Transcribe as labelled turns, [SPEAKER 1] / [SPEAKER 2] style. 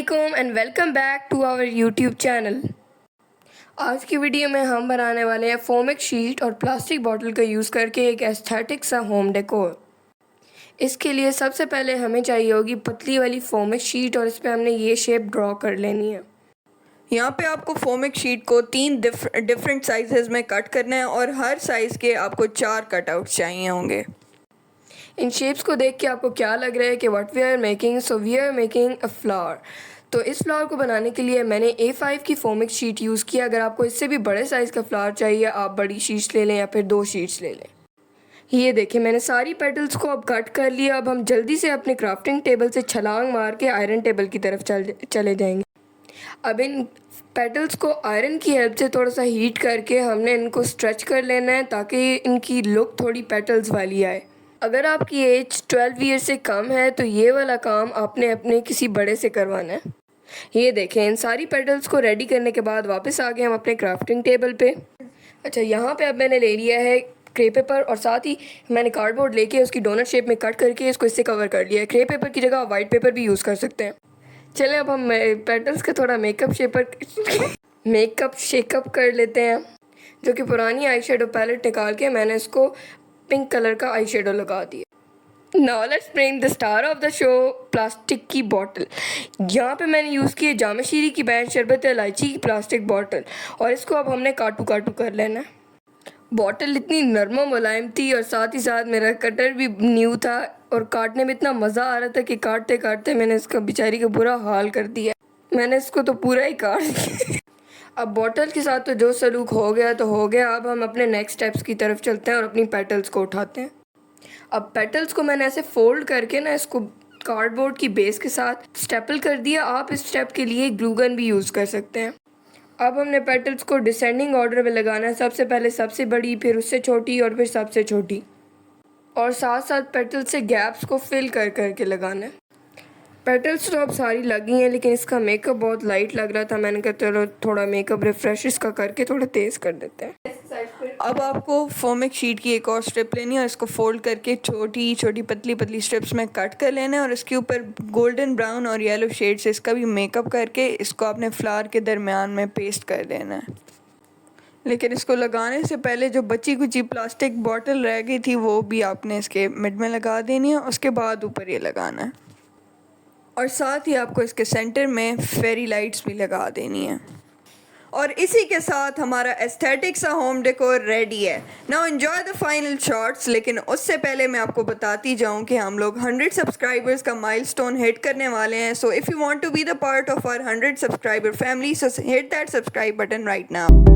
[SPEAKER 1] अस्सलामुअलैकुम and welcome back to our YouTube channel. आज की वीडियो में हम बनाने वाले हैं फोमिक शीट और प्लास्टिक बॉटल का यूज़ करके एक एस्थेटिक सा होम डेकोर। इसके लिए सबसे पहले हमें चाहिए होगी पतली वाली फोमिक शीट और इस पर हमने ये शेप ड्रॉ कर लेनी है।
[SPEAKER 2] यहाँ पे आपको फोमिक शीट को 3 डिफरेंट साइजेस में कट करना है और हर साइज़ के आपको 4 कटआउट्स चाहिए होंगे।
[SPEAKER 1] इन शेप्स को देख के आपको क्या लग रहा है कि what we are making, so we are making a flower. तो इस फ्लावर को बनाने के लिए मैंने A5 की फोमिक शीट यूज़ किया। अगर आपको इससे भी बड़े साइज़ का फ्लावर चाहिए आप बड़ी शीट्स ले लें या फिर 2 शीट्स ले लें। ये देखें मैंने सारी पेटल्स को अब कट कर लिया। अब हम जल्दी से अपने क्राफ्टिंग टेबल से छलांग मार के आयरन टेबल की तरफ चले जाएंगे। अब इन पेटल्स को आयरन की हेल्प से थोड़ा सा हीट करके हमने इनको स्ट्रेच कर लेना है ताकि इनकी लुक थोड़ी पेटल्स वाली आए। अगर आपकी एज 12 ईयर से कम है तो ये वाला काम आपने अपने किसी बड़े से करवाना है। ये देखें इन सारी पेटल्स को रेडी करने के बाद वापस आ गए हम अपने क्राफ्टिंग टेबल पे। अच्छा, यहाँ पे अब मैंने ले लिया है क्रे पेपर और साथ ही मैंने कार्डबोर्ड लेके उसकी डोनट शेप में कट करके इसको इससे कवर कर लिया है। क्रे पेपर की जगह वाइट पेपर भी यूज़ कर सकते हैं। चलें अब हम पेटल्स का थोड़ा मेकअप शेकअप कर लेते हैं। जो कि पुरानी आई शेडो पैलेट निकाल के मैंने इसको पिंक कलर का आई शेडो लगा दिया। Now let's bring the star of the show, plastic की बॉटल। यहाँ पे मैंने यूज़ की है जामा शीरी की बैंड शरबत इलायची की प्लास्टिक बॉटल और इसको अब हमने काटू काटू कर लेना है। बॉटल इतनी नरम मुलायम थी और साथ ही साथ मेरा कटर भी न्यू था और काटने में इतना मज़ा आ रहा था कि काटते काटते मैंने इसका बेचारी का बुरा हाल कर दिया। मैंने इसको तो पूरा ही काट दिया। अब बॉटल के साथ तो जो सलूक हो गया तो हो गया। अब हम अपने नेक्स्ट स्टेप्स की तरफ चलते हैं और अपनी पेटल्स को उठाते हैं। अब पेटल्स को मैंने ऐसे फोल्ड करके ना इसको कार्डबोर्ड की बेस के साथ स्टेपल कर दिया। आप इस स्टेप के लिए ग्लू गन भी यूज़ कर सकते हैं। अब हमने पेटल्स को डिसेंडिंग ऑर्डर में लगाना है। सबसे पहले सबसे बड़ी, फिर उससे छोटी और फिर सबसे छोटी, और साथ साथ पेटल्स से गैप्स को फिल कर करके लगाना है। पेटल्स तो अब सारी लगी हैं लेकिन इसका मेकअप बहुत लाइट लग रहा था। मैंने कहा चलो थोड़ा मेकअप रिफ्रेश इसका करके थोड़ा तेज़ कर देते हैं।
[SPEAKER 2] अब आपको फोमिक शीट की एक और स्ट्रिप लेनी है और इसको फोल्ड करके छोटी छोटी पतली पतली स्ट्रिप्स में कट कर लेना है और इसके ऊपर गोल्डन ब्राउन और येलो शेड से इसका भी मेकअप करके इसको आपने फ्लावर के दरमियान में पेस्ट कर देना है। लेकिन इसको लगाने से पहले जो बची कुची प्लास्टिक बॉटल रह गई थी वो भी आपने इसके मिड में लगा देनी है। उसके बाद ऊपर ये लगाना है और साथ ही आपको इसके सेंटर में फेरी लाइट्स भी लगा देनी है। और इसी के साथ हमारा एस्थेटिक सा होम डेकोर रेडी है। Now enjoy the final shots. लेकिन उससे पहले मैं आपको बताती जाऊं कि हम लोग 100 सब्सक्राइबर्स का माइलस्टोन हिट करने वाले हैं। So if you want to be the part of our 100 subscriber family, so hit that subscribe button right now.